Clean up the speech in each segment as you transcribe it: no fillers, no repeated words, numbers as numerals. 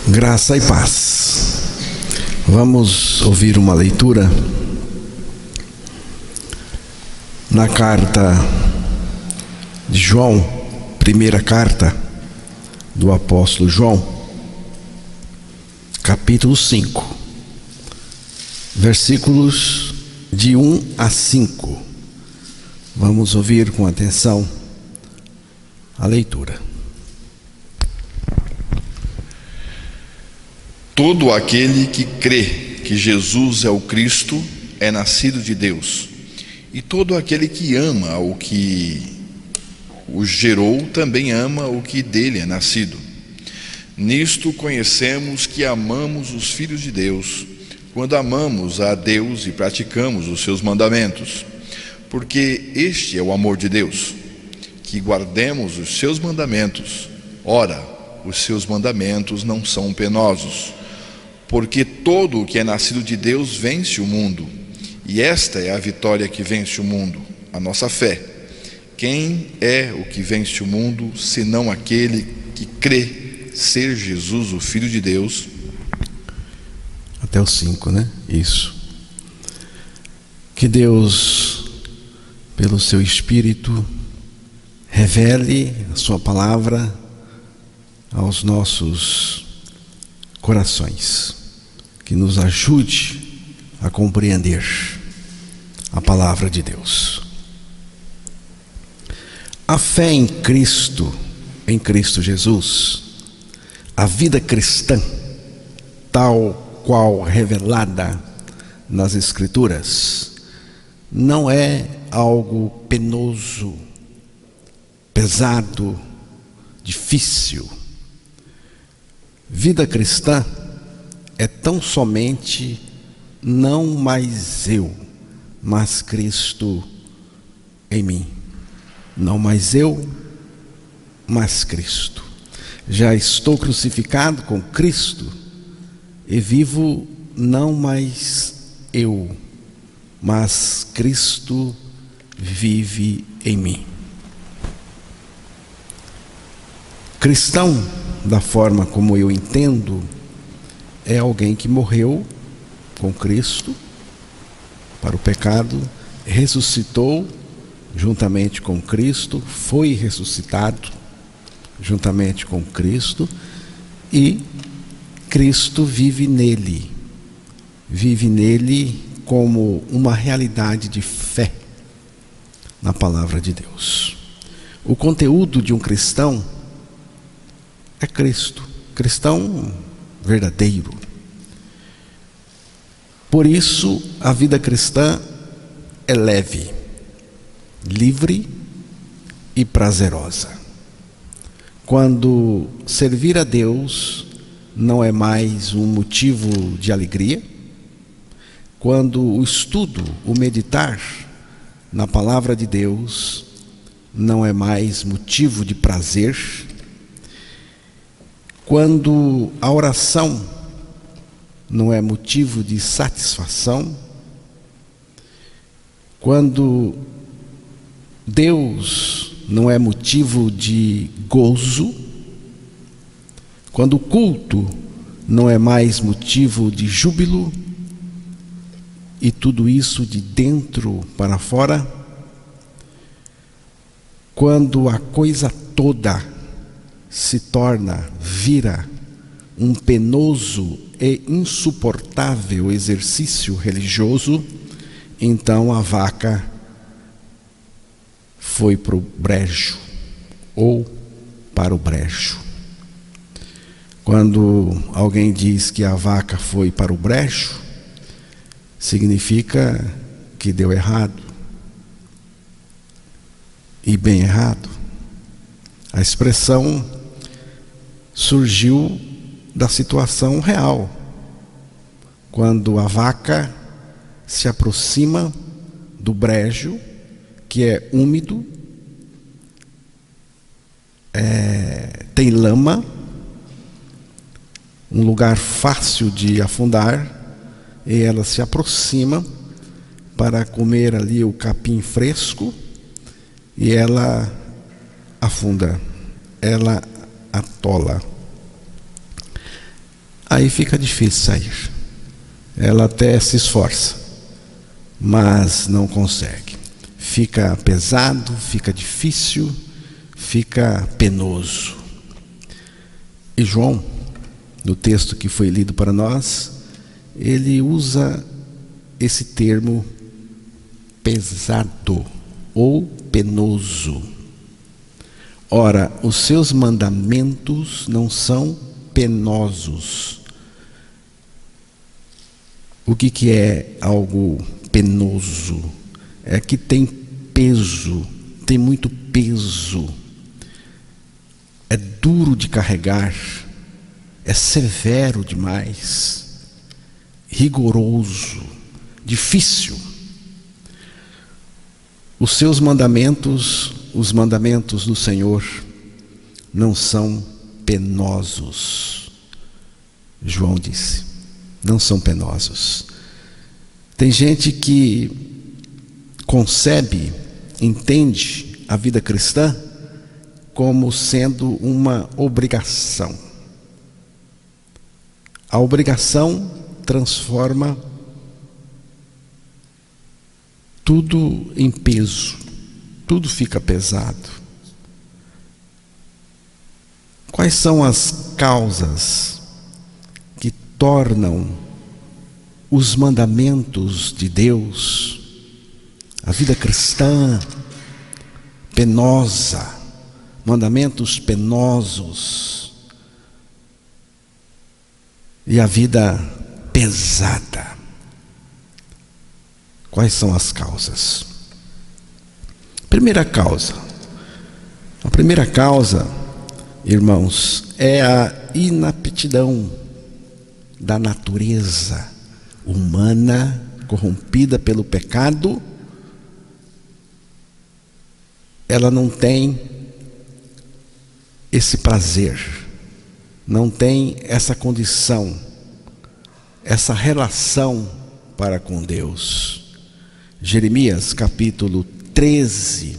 Graça e paz. Vamos ouvir uma leitura na carta de João, primeira carta do apóstolo João, capítulo 5, versículos de 1 a 5. Vamos ouvir com atenção a leitura. Todo aquele que crê que Jesus é o Cristo é nascido de Deus, e todo aquele que ama o que o gerou também ama o que dele é nascido. Nisto conhecemos que amamos os filhos de Deus, quando amamos a Deus e praticamos os seus mandamentos, porque este é o amor de Deus, que guardemos os seus mandamentos. Ora, os seus mandamentos não são penosos, porque todo o que é nascido de Deus vence o mundo, e esta é a vitória que vence o mundo, a nossa fé. Quem é o que vence o mundo, senão aquele que crê ser Jesus, o Filho de Deus? Até o 5, né? Isso. Que Deus, pelo seu Espírito, revele a sua palavra aos nossos corações, que nos ajude a compreender a palavra de Deus. A fé em Cristo Jesus, a vida cristã, tal qual revelada nas Escrituras, não é algo penoso, pesado, difícil. Vida cristã é tão somente não mais eu, mas Cristo em mim. Não mais eu, mas Cristo. Já estou crucificado com Cristo e vivo não mais eu, mas Cristo vive em mim. Cristão, da forma como eu entendo, é alguém que morreu com Cristo para o pecado, ressuscitou juntamente com Cristo, foi ressuscitado juntamente com Cristo, e Cristo vive nele como uma realidade de fé na palavra de Deus. O conteúdo de um cristão é Cristo, cristão verdadeiro. Por isso, a vida cristã é leve, livre e prazerosa. Quando servir a Deus não é mais um motivo de alegria, quando o estudo, o meditar na palavra de Deus não é mais motivo de prazer, quando a oração não é motivo de satisfação, quando Deus não é motivo de gozo, quando o culto não é mais motivo de júbilo, e tudo isso de dentro para fora, quando a coisa toda vira um penoso e insuportável exercício religioso, então a vaca foi para o brejo, ou para o brejo. Quando alguém diz que a vaca foi para o brejo, significa que deu errado, e bem errado. A expressão surgiu da situação real, quando a vaca se aproxima do brejo, que é úmido, tem lama, um lugar fácil de afundar, e ela se aproxima para comer ali o capim fresco, e ela afunda, ela atola. aí fica difícil sair. Ela até se esforça, mas não consegue. Fica pesado, fica difícil, fica penoso. E João, no texto que foi lido para nós, ele usa esse termo pesado ou penoso. Ora, os seus mandamentos não são penosos. O que é algo penoso? É que tem peso, tem muito peso, é duro de carregar, é severo demais, rigoroso, difícil. Os seus mandamentos, os mandamentos do Senhor, não são penosos. João disse, não são penosos. Tem gente que concebe, entende a vida cristã como sendo uma obrigação. A obrigação transforma tudo em peso, tudo fica pesado. Quais são as causas que tornam os mandamentos de Deus, a vida cristã, penosa, mandamentos penosos, e a vida pesada? Quais são as causas? A primeira causa, irmãos, é a inaptidão da natureza humana corrompida pelo pecado. Ela não tem esse prazer, não tem essa condição, essa relação para com Deus. Jeremias capítulo 13,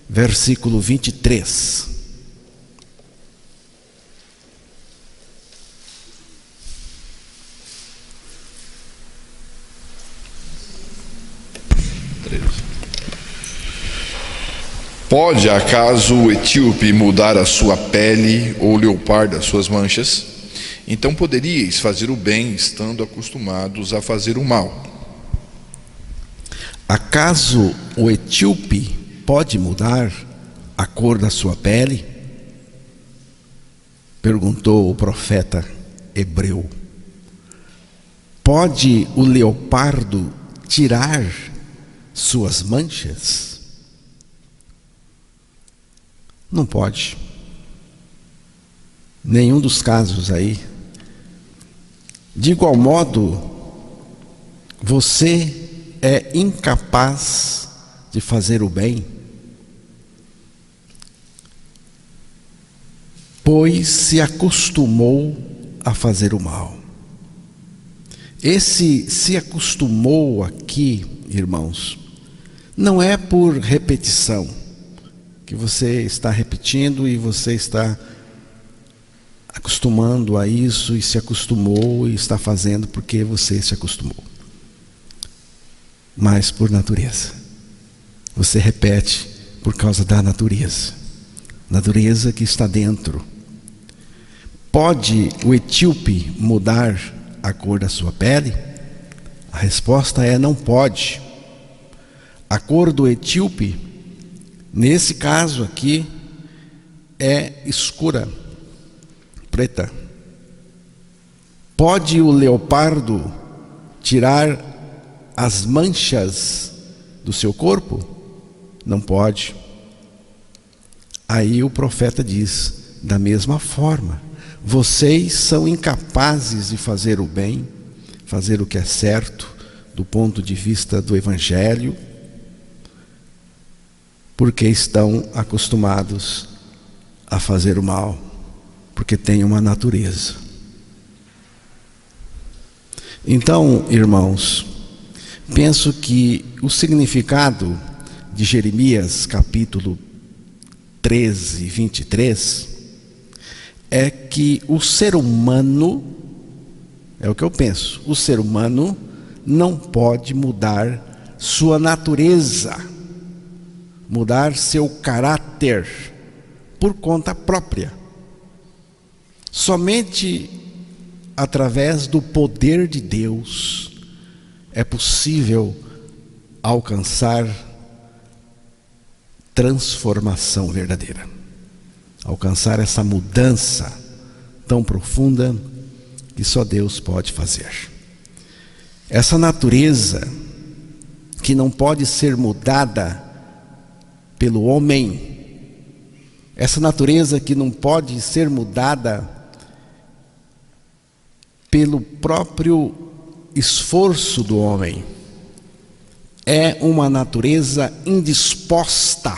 versículo 23. Pode acaso o etíope mudar a sua pele ou o leopardo as suas manchas? Então poderíeis fazer o bem estando acostumados a fazer o mal. Acaso o etíope pode mudar a cor da sua pele? Perguntou o profeta hebreu. Pode o leopardo tirar suas manchas? Não pode. Nenhum dos casos aí. De igual modo, você é incapaz de fazer o bem, pois se acostumou a fazer o mal. Esse se acostumou aqui, irmãos, não é por repetição, que você está repetindo e você está acostumando a isso e se acostumou e está fazendo porque você se acostumou. Mas por natureza. Você repete por causa da natureza. Natureza que está dentro. Pode o etíope mudar a cor da sua pele? A resposta é não pode. A cor do etíope, nesse caso aqui, é escura, preta. Pode o leopardo tirar as manchas do seu corpo? Não pode. Aí o profeta diz, da mesma forma, vocês são incapazes de fazer o bem, fazer o que é certo, do ponto de vista do Evangelho, porque estão acostumados a fazer o mal, porque têm uma natureza. Então, irmãos, penso que o significado de Jeremias capítulo 13, 23, é que o ser humano é o que eu penso, o ser humano não pode mudar sua natureza, mudar seu caráter por conta própria. Somente através do poder de Deus é possível alcançar transformação verdadeira, alcançar essa mudança tão profunda que só Deus pode fazer. Essa natureza que não pode ser mudada pelo homem, essa natureza que não pode ser mudada pelo próprio esforço do homem, é uma natureza indisposta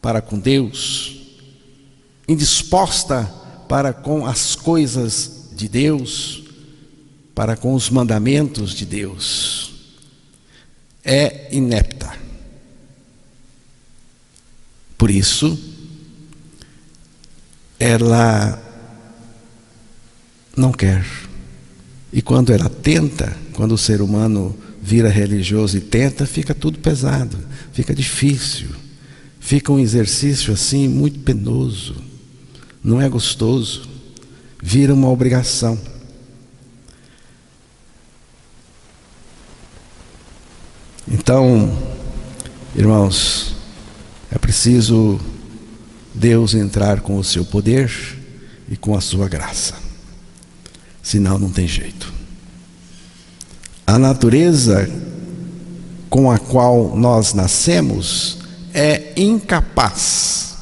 para com Deus, indisposta para com as coisas de Deus, para com os mandamentos de Deus. É inepta. Por isso, ela não quer. E quando ela tenta, quando o ser humano vira religioso e tenta, fica tudo pesado, fica difícil, fica um exercício assim muito penoso, não é gostoso, vira uma obrigação. Então, irmãos, é preciso Deus entrar com o seu poder e com a sua graça, senão não tem jeito. A natureza com a qual nós nascemos é incapaz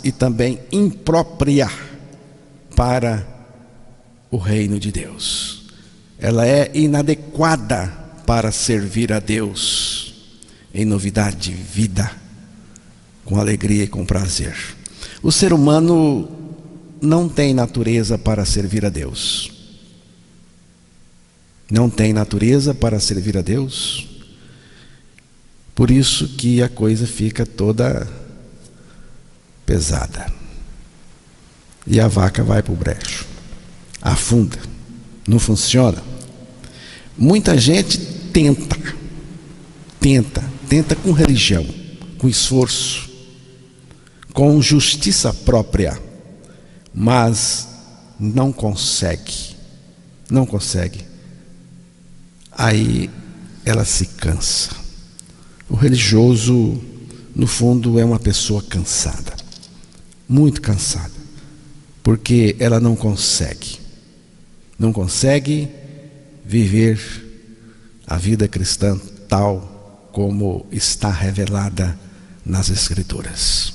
e também imprópria para o reino de Deus. Ela é inadequada para servir a Deus em novidade de vida, com alegria e com prazer. O ser humano não tem natureza para servir a Deus. Não tem natureza para servir a Deus. Por isso que a coisa fica toda pesada. E a vaca vai para o brejo, afunda, não funciona. Muita gente tenta com religião, com esforço, com justiça própria, mas não consegue. Aí ela se cansa. O religioso, no fundo, é uma pessoa cansada, muito cansada, porque ela não consegue viver a vida cristã tal como está revelada nas Escrituras.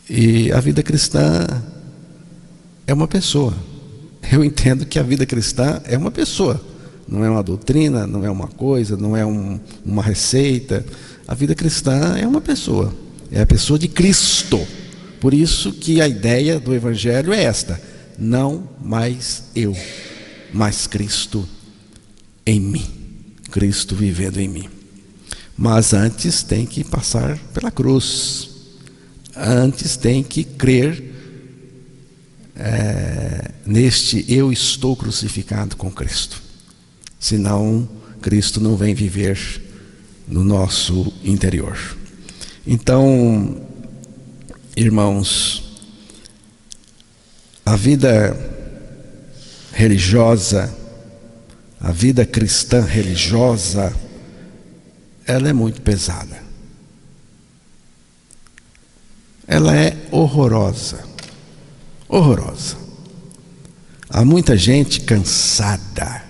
E a vida cristã é uma pessoa. Eu entendo que a vida cristã é uma pessoa. Não é uma doutrina, não é uma coisa, não é uma receita. A vida cristã é uma pessoa. É a pessoa de Cristo. Por isso que a ideia do Evangelho é esta: não mais eu, mas Cristo em mim. Cristo vivendo em mim. Mas antes tem que passar pela cruz. Antes tem que crer neste eu estou crucificado com Cristo. Senão Cristo não vem viver no nosso interior. Então, irmãos, a vida religiosa, a vida cristã religiosa, ela é muito pesada. Ela é horrorosa. Há muita gente cansada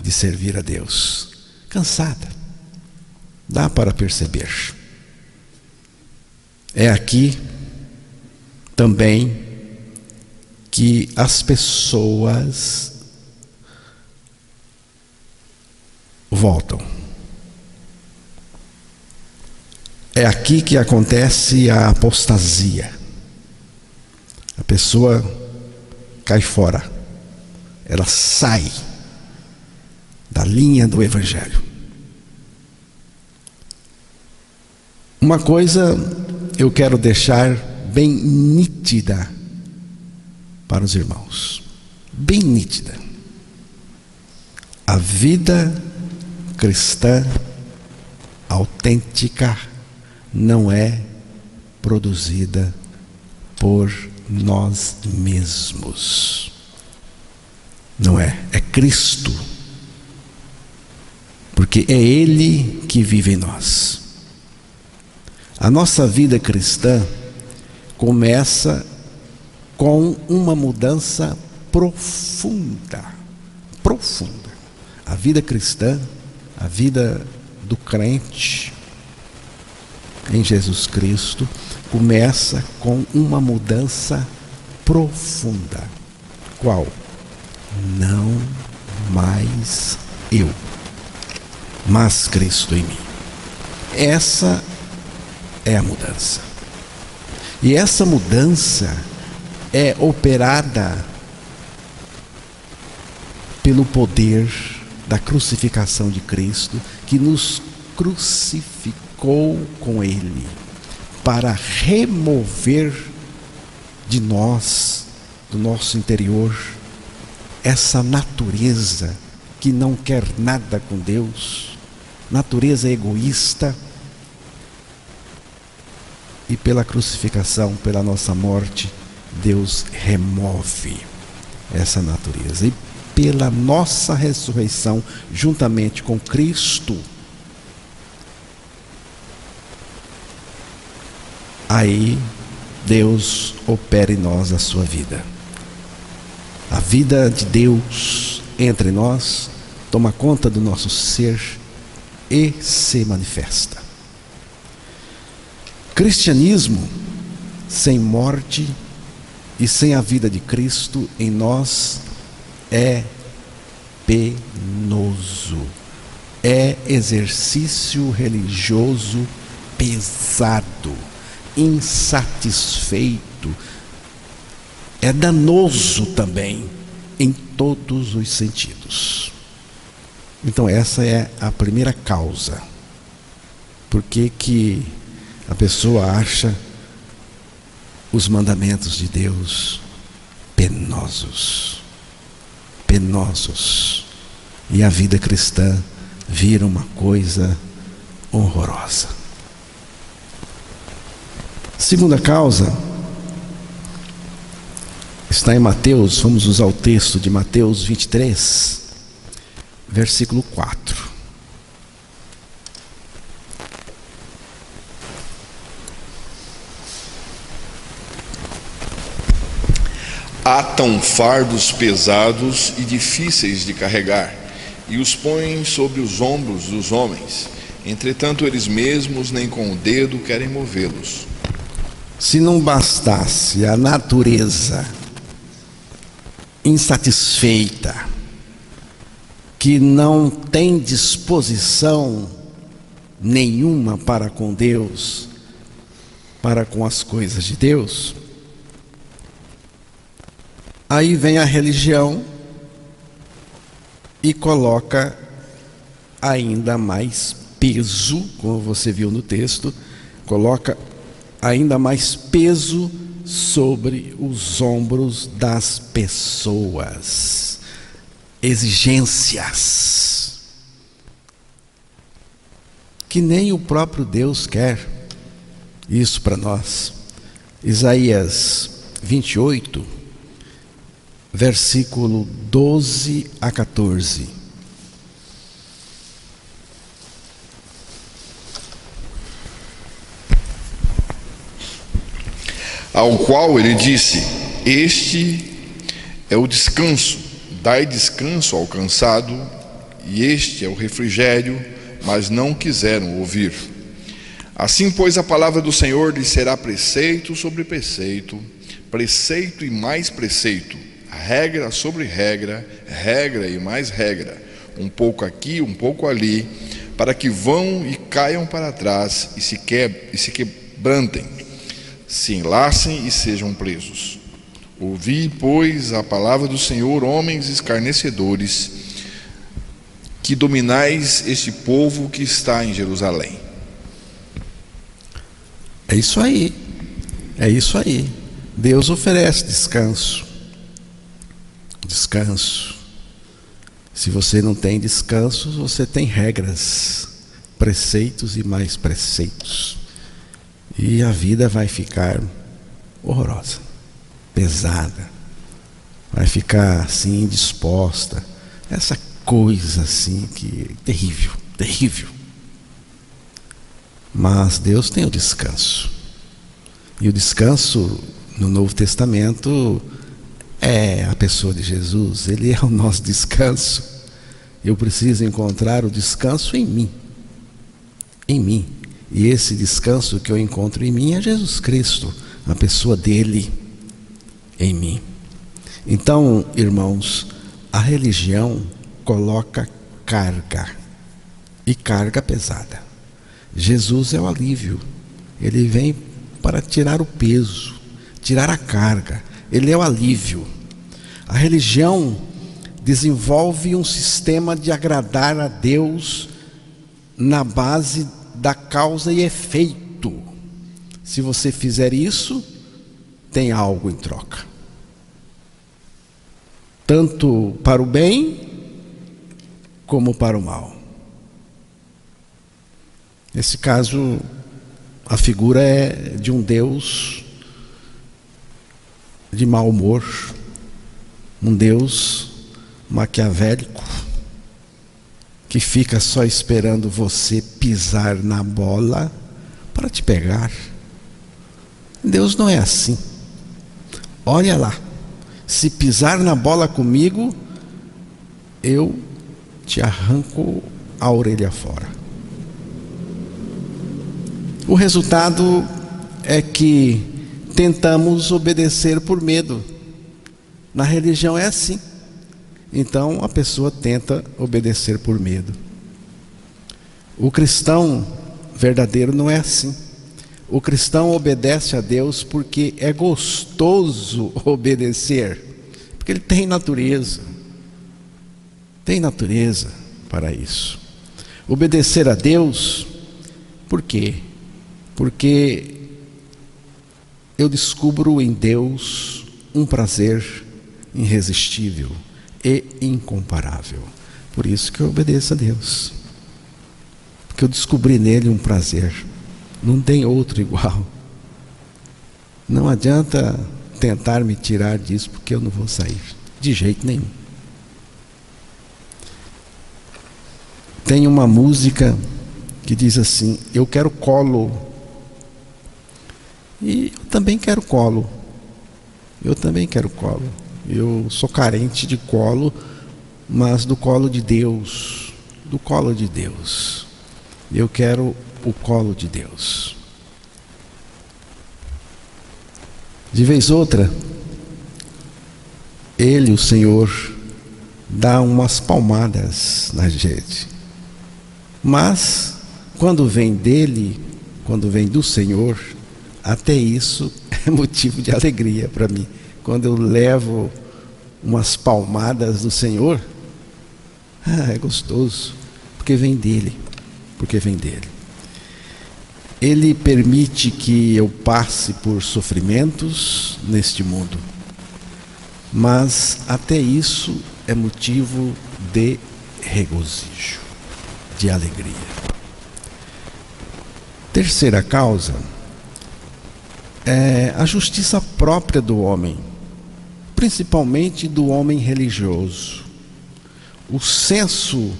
de servir a Deus. Cansada. Dá para perceber. É aqui também que as pessoas voltam. É aqui que acontece a apostasia. A pessoa cai fora. Ela sai da linha do Evangelho. Uma coisa eu quero deixar bem nítida para os irmãos, bem nítida. A vida cristã autêntica não é produzida por nós mesmos. Não é, é Cristo. Porque é Ele que vive em nós. A nossa vida cristã começa com uma mudança profunda. Profunda. A vida cristã, a vida do crente em Jesus Cristo, começa com uma mudança profunda. Qual? Não mais eu, mas Cristo em mim. Essa é a mudança. E essa mudança é operada pelo poder da crucificação de Cristo, que nos crucificou com Ele, para remover de nós, do nosso interior, essa natureza que não quer nada com Deus, natureza egoísta. E pela crucificação, pela nossa morte, Deus remove essa natureza. E pela nossa ressurreição, juntamente com Cristo, aí Deus opera em nós a sua vida. A vida de Deus entre nós toma conta do nosso ser e se manifesta. Cristianismo sem morte e sem a vida de Cristo em nós é penoso, é exercício religioso pesado, insatisfeito, é danoso também em todos os sentidos. Então essa é a primeira causa. Por que a pessoa acha os mandamentos de Deus penosos, e a vida cristã vira uma coisa horrorosa? Segunda causa está em Mateus. Vamos usar o texto de Mateus 23, versículo 4. Atam fardos pesados e difíceis de carregar, e os põem sobre os ombros dos homens. Entretanto, eles mesmos nem com o dedo querem movê-los. Se não bastasse a natureza insatisfeita, que não tem disposição nenhuma para com Deus, para com as coisas de Deus, aí vem a religião e coloca ainda mais peso, como você viu no texto, coloca ainda mais peso sobre os ombros das pessoas. Exigências que nem o próprio Deus quer isso para nós. Isaías 28, versículo 12 a 14. Ao qual ele disse: este é o descanso, dai descanso ao cansado, e este é o refrigério, mas não quiseram ouvir. Assim, pois, a palavra do Senhor lhes será preceito sobre preceito, preceito e mais preceito, regra sobre regra, regra e mais regra, um pouco aqui, um pouco ali, para que vão e caiam para trás e se quebrantem, se enlacem e sejam presos. Ouvi, pois, a palavra do Senhor, homens escarnecedores, que dominais este povo que está em Jerusalém. É isso aí. Deus oferece descanso Descanso. Se você não tem descanso, você tem regras, preceitos e mais preceitos. E a vida vai ficar horrorosa, pesada. Vai ficar assim, indisposta. Essa coisa assim que terrível, terrível. Mas Deus tem o descanso. E o descanso no Novo Testamento é a pessoa de Jesus. Ele é o nosso descanso. Eu preciso encontrar o descanso em mim. Em mim. E esse descanso que eu encontro em mim é Jesus Cristo, a pessoa dele em mim. Então, irmãos, a religião coloca carga, e carga pesada. Jesus é o alívio. Ele vem para tirar o peso, tirar a carga. Ele é o alívio. A religião desenvolve um sistema de agradar a Deus na base da causa e efeito. Se você fizer isso, tem algo em troca. Tanto para o bem, como para o mal. Nesse caso, a figura é de um Deus de mau humor, um Deus maquiavélico, que fica só esperando você pisar na bola para te pegar. Deus não é assim. Olha lá, se pisar na bola comigo, eu te arranco a orelha fora. O resultado é que tentamos obedecer por medo. Na religião é assim. Então a pessoa tenta obedecer por medo. O cristão verdadeiro não é assim. O cristão obedece a Deus porque é gostoso obedecer, porque ele tem natureza para isso. Obedecer a Deus, por quê? Porque eu descubro em Deus um prazer irresistível e incomparável. Por isso que eu obedeço a Deus, porque eu descobri nele um prazer. Não tem outro igual. Não adianta tentar me tirar disso, porque eu não vou sair de jeito nenhum. Tem uma música que diz assim: eu quero colo. E eu também quero colo. Eu sou carente de colo, mas do colo de Deus. Eu quero o colo de Deus. De vez outra, Ele, o Senhor, dá umas palmadas na gente. Mas, quando vem dele, quando vem do Senhor, até isso é motivo de alegria para mim. Quando eu levo umas palmadas do Senhor, é gostoso, porque vem dele. Ele permite que eu passe por sofrimentos neste mundo, mas até isso é motivo de regozijo, de alegria. Terceira causa é a justiça própria do homem, principalmente do homem religioso. O senso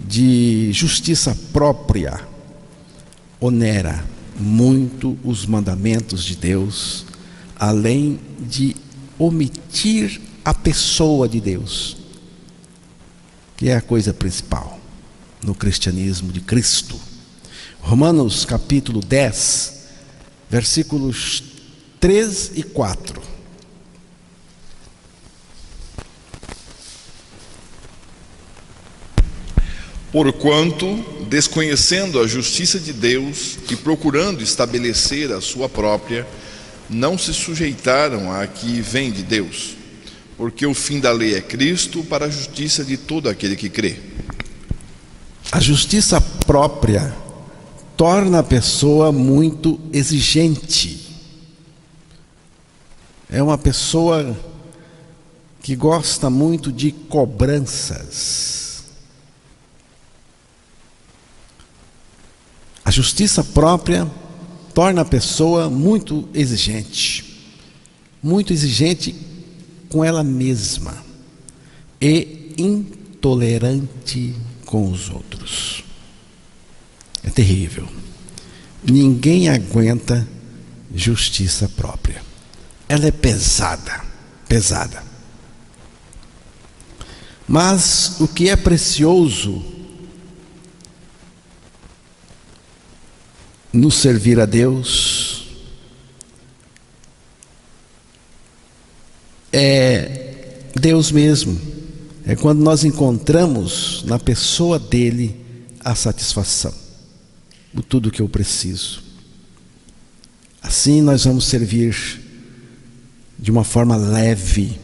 de justiça própria onera muito os mandamentos de Deus, além de omitir a pessoa de Deus, que é a coisa principal no cristianismo de Cristo. Romanos capítulo 10, versículos 3 e 4. Porquanto, desconhecendo a justiça de Deus e procurando estabelecer a sua própria, não se sujeitaram à que vem de Deus, porque o fim da lei é Cristo para a justiça de todo aquele que crê. A justiça própria torna a pessoa muito exigente. É uma pessoa que gosta muito de cobranças. A justiça própria torna a pessoa muito exigente com ela mesma e intolerante com os outros. É terrível. Ninguém aguenta justiça própria. Ela é pesada. Mas o que é precioso no servir a Deus é Deus mesmo. É quando nós encontramos na pessoa dele a satisfação, o tudo que eu preciso. Assim nós vamos servir de uma forma leve,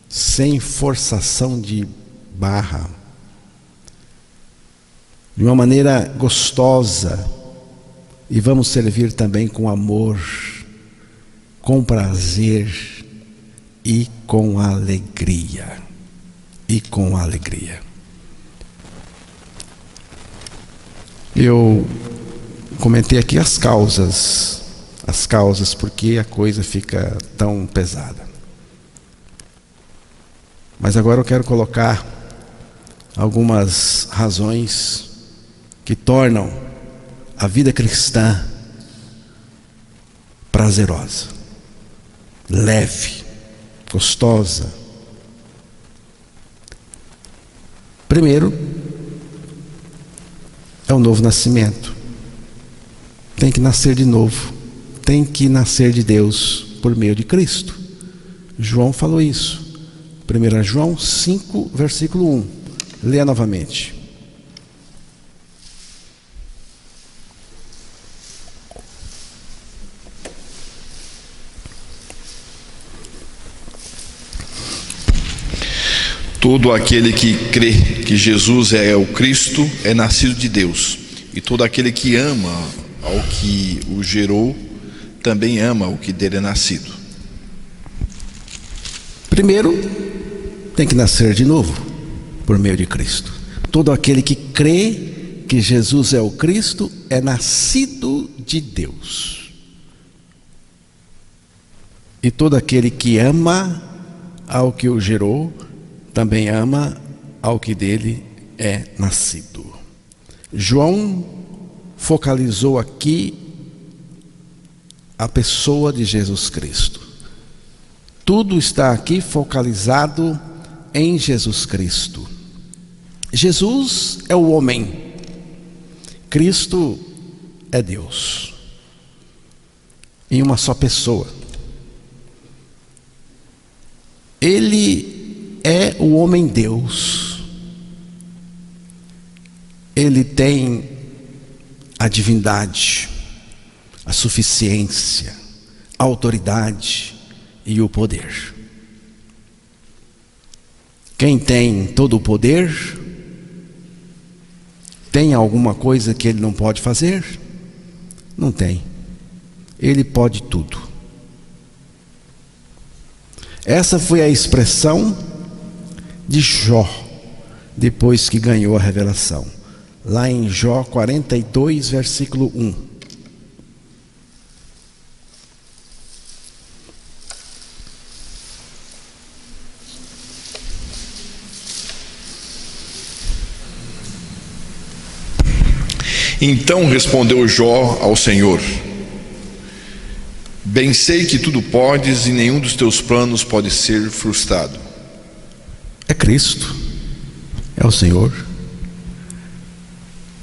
sem forçação de barra, de uma maneira gostosa, e vamos servir também com amor, com prazer e com alegria. Eu comentei aqui as causas porque a coisa fica tão pesada. Mas agora eu quero colocar algumas razões que tornam a vida cristã prazerosa, leve, gostosa. Primeiro, é o novo nascimento. Tem que nascer de novo. Tem que nascer de Deus por meio de Cristo. João falou isso. 1 João 5, versículo 1. Leia novamente. Todo aquele que crê que Jesus é o Cristo é nascido de Deus. E todo aquele que ama ao que o gerou, também ama o que dele é nascido. Primeiro, tem que nascer de novo, por meio de Cristo. Todo aquele que crê que Jesus é o Cristo é nascido de Deus. E todo aquele que ama ao que o gerou, também ama ao que dele é nascido. João focalizou aqui a pessoa de Jesus Cristo. Tudo está aqui focalizado em Jesus Cristo. Jesus é o homem, Cristo é Deus, em uma só pessoa. Ele é o homem-Deus. Ele tem a divindade, a suficiência, a autoridade e o poder. Quem tem todo o poder, tem alguma coisa que ele não pode fazer? Não tem. Ele pode tudo. Essa foi a expressão de Jó, depois que ganhou a revelação. Lá em Jó 42, versículo 1. Então respondeu Jó ao Senhor: bem sei que tudo podes e nenhum dos teus planos pode ser frustrado. É Cristo, é o Senhor.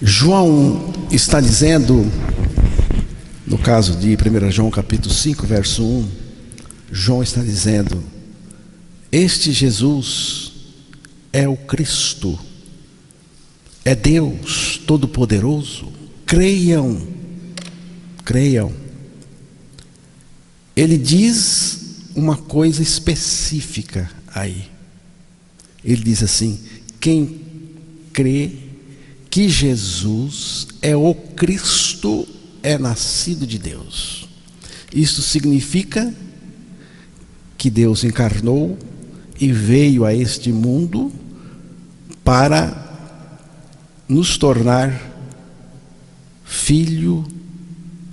João está dizendo, no caso de 1 João capítulo 5, verso 1, João está dizendo: este Jesus é o Cristo, é Deus Todo-Poderoso. Creiam. Ele diz uma coisa específica aí. Ele diz assim: quem crê que Jesus é o Cristo é nascido de Deus. Isto significa que Deus encarnou e veio a este mundo para nos tornar filho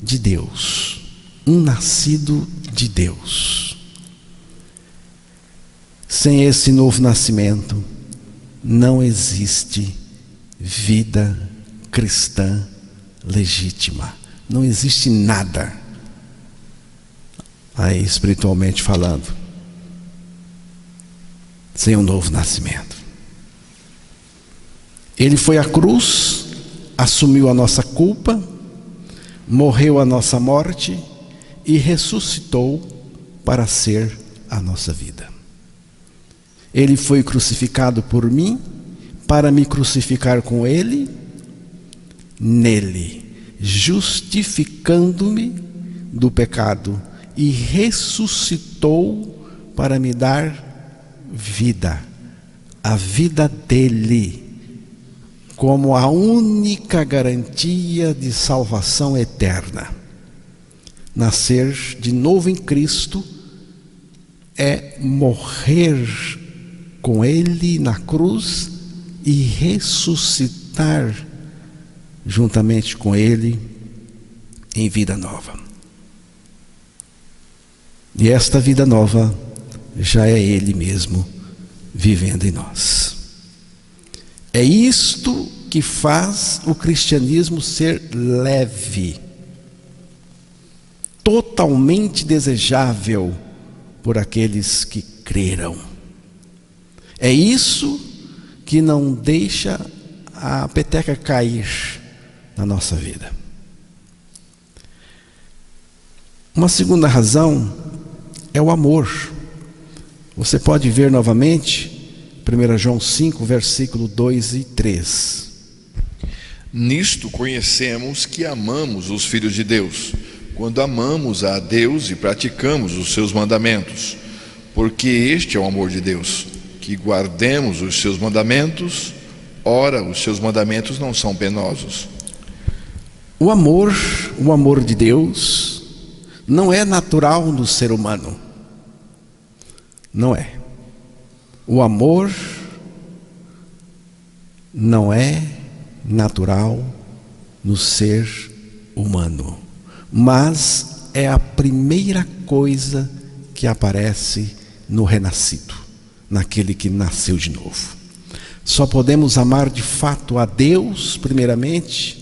de Deus, um nascido de Deus. Sem esse novo nascimento, não existe vida cristã legítima. Não existe nada, aí espiritualmente falando, sem um novo nascimento. Ele foi à cruz, assumiu a nossa culpa, morreu a nossa morte e ressuscitou para ser a nossa vida. Ele foi crucificado por mim, para me crucificar com ele, nele, justificando-me do pecado, e ressuscitou para me dar vida, a vida dele, como a única garantia de salvação eterna. Nascer de novo em Cristo é morrer com ele na cruz e ressuscitar juntamente com ele em vida nova. E esta vida nova já é ele mesmo vivendo em nós. É isto que faz o cristianismo ser leve, totalmente desejável por aqueles que creram. É isso que não deixa a peteca cair na nossa vida. Uma segunda razão é o amor. Você pode ver novamente 1 João 5, versículo 2 e 3. Nisto conhecemos que amamos os filhos de Deus, quando amamos a Deus e praticamos os seus mandamentos. Porque este é o amor de Deus, que guardemos os seus mandamentos. Ora, os seus mandamentos não são penosos. O amor de Deus não é natural do ser humano. Não é. O amor não é natural no ser humano, mas é a primeira coisa que aparece no renascido, naquele que nasceu de novo. Só podemos amar de fato a Deus primeiramente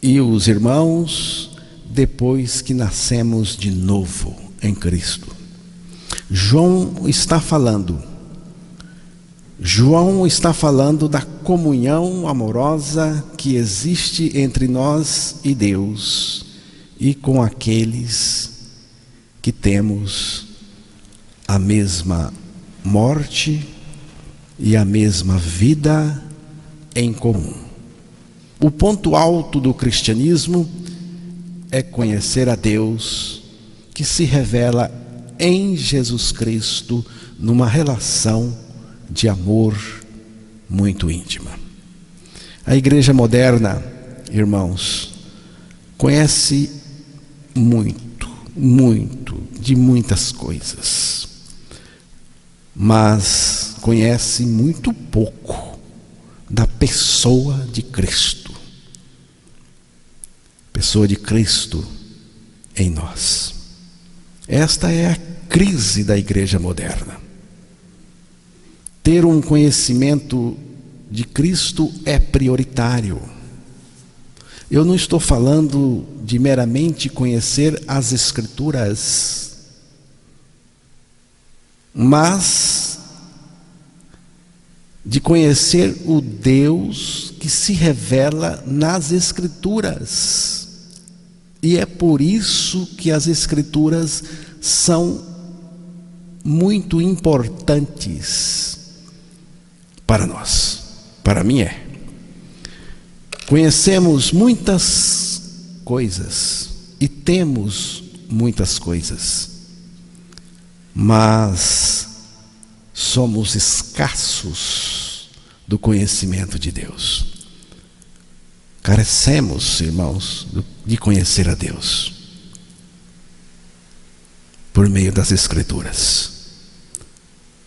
e os irmãos depois que nascemos de novo em Cristo. João está falando da comunhão amorosa que existe entre nós e Deus e com aqueles que temos a mesma morte e a mesma vida em comum. O ponto alto do cristianismo é conhecer a Deus, que se revela em Jesus Cristo numa relação de amor muito íntima. A igreja moderna, irmãos, conhece muito de muitas coisas, mas conhece muito pouco da pessoa de Cristo. Pessoa de Cristo em nós. Esta é a crise da igreja moderna. Ter um conhecimento de Cristo é prioritário. Eu não estou falando de meramente conhecer as Escrituras, mas de conhecer o Deus que se revela nas Escrituras. E é por isso que as Escrituras são muito importantes para nós. Para mim é. Conhecemos muitas coisas e temos muitas coisas, mas somos escassos do conhecimento de Deus. Carecemos, irmãos, de conhecer a Deus por meio das Escrituras.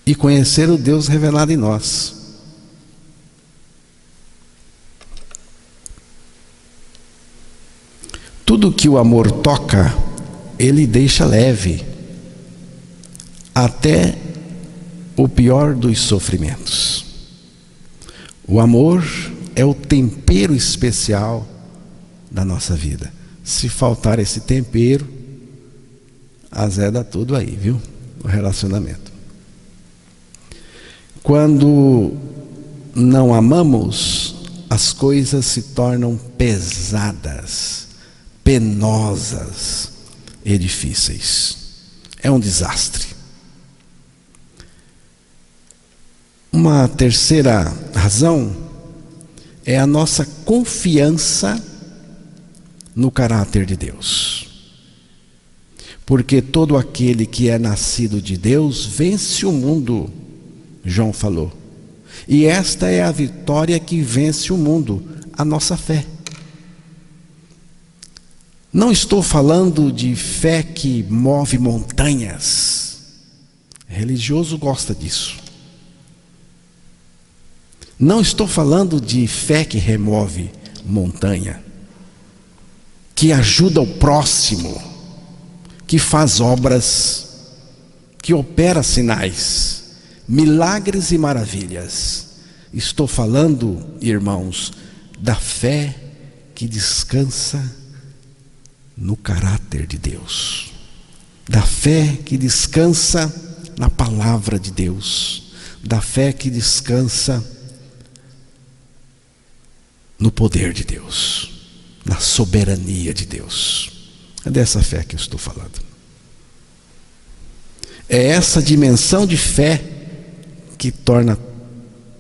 e conhecer o Deus revelado em nós. Tudo que o amor toca, ele deixa leve, até o pior dos sofrimentos. O amor é o tempero especial da nossa vida. Se faltar esse tempero, azeda tudo aí, viu? O relacionamento. Quando não amamos, as coisas se tornam pesadas, penosas e difíceis. É um desastre. Uma terceira razão é a nossa confiança no caráter de Deus. Porque todo aquele que é nascido de Deus vence o mundo, João falou. E esta é a vitória que vence o mundo, a nossa fé. Não estou falando de fé que move montanhas. O religioso gosta disso. Não estou falando de fé que remove montanha, que ajuda o próximo, que faz obras, que opera sinais, milagres e maravilhas. Estou falando, irmãos, da fé que descansa no caráter de Deus, da fé que descansa na palavra de Deus, da fé que descansa no poder de Deus, na soberania de Deus. É dessa fé que eu estou falando. É essa dimensão de fé que torna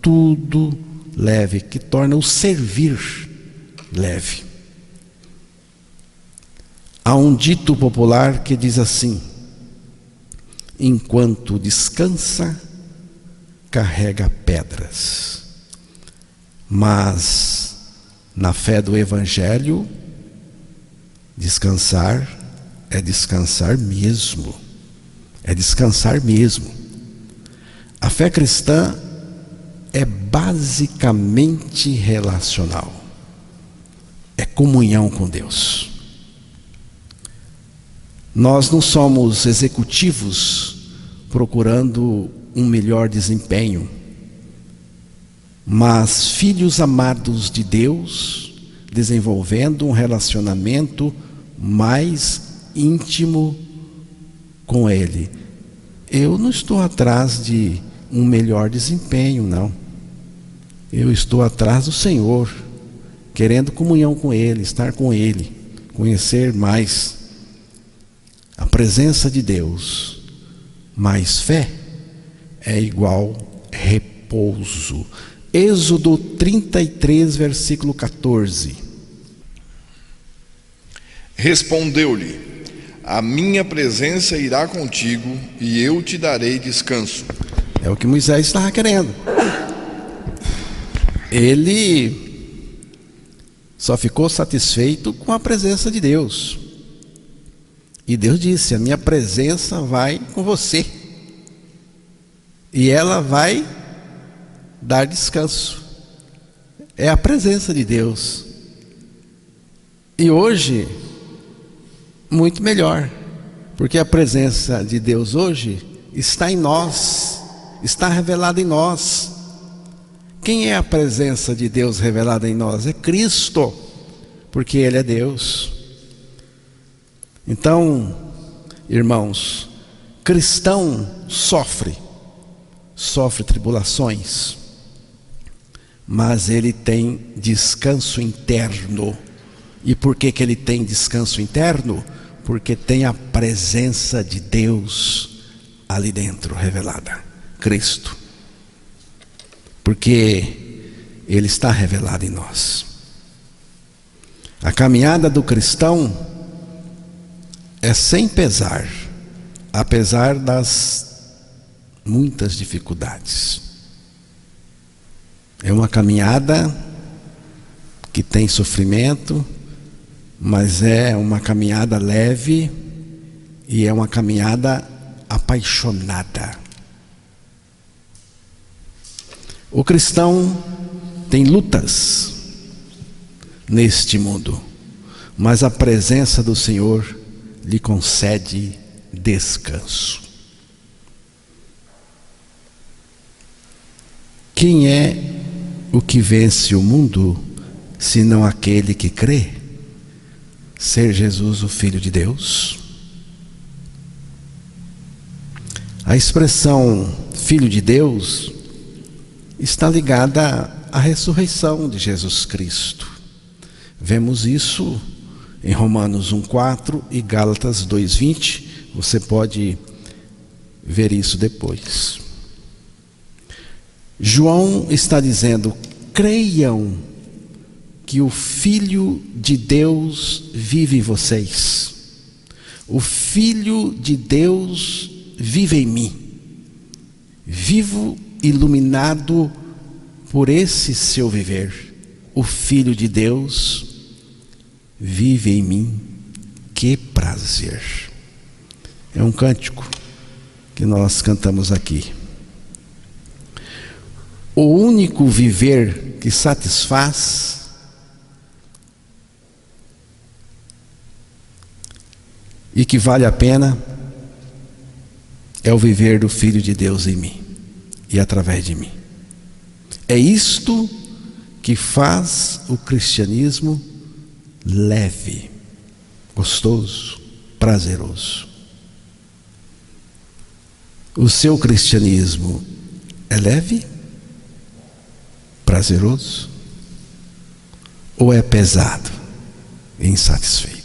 tudo leve, que torna o servir leve. Há um dito popular que diz assim: enquanto descansa, carrega pedras. Mas na fé do Evangelho, descansar é descansar mesmo. É descansar mesmo. A fé cristã é basicamente relacional. É comunhão com Deus. Nós não somos executivos procurando um melhor desempenho, mas filhos amados de Deus, desenvolvendo um relacionamento mais íntimo com Ele. Eu não estou atrás de um melhor desempenho, não. Eu estou atrás do Senhor, querendo comunhão com Ele, estar com Ele, conhecer mais a presença de Deus. Mas fé é igual repouso. Êxodo 33, versículo 14. Respondeu-lhe: a minha presença irá contigo e eu te darei descanso. É o que Moisés estava querendo. Ele só ficou satisfeito com a presença de Deus. E Deus disse: a minha presença vai com você. E ela vai dar descanso. É a presença de Deus. E hoje, muito melhor, porque a presença de Deus hoje está em nós, está revelada em nós. Quem é a presença de Deus revelada em nós? É Cristo, porque Ele é Deus. Então, irmãos, cristão sofre tribulações, mas ele tem descanso interno. E por que ele tem descanso interno? Porque tem a presença de Deus ali dentro, revelada, Cristo. Porque Ele está revelado em nós. A caminhada do cristão é sem pesar, apesar das muitas dificuldades. É uma caminhada que tem sofrimento, mas é uma caminhada leve e é uma caminhada apaixonada. O cristão tem lutas neste mundo, mas a presença do Senhor lhe concede descanso. Quem é o que vence o mundo, senão aquele que crê ser Jesus o Filho de Deus? A expressão Filho de Deus está ligada à ressurreição de Jesus Cristo. Vemos isso em Romanos 1:4 e Gálatas 2:20. Você pode ver isso depois. João está dizendo: creiam que o Filho de Deus vive em vocês. O Filho de Deus vive em mim. Vivo iluminado por esse seu viver. O Filho de Deus vive em mim. Que prazer! É um cântico que nós cantamos aqui. O único viver que satisfaz e que vale a pena é o viver do Filho de Deus em mim e através de mim. É isto que faz o cristianismo leve, gostoso, prazeroso. O seu cristianismo é leve, prazeroso, ou é pesado e insatisfeito?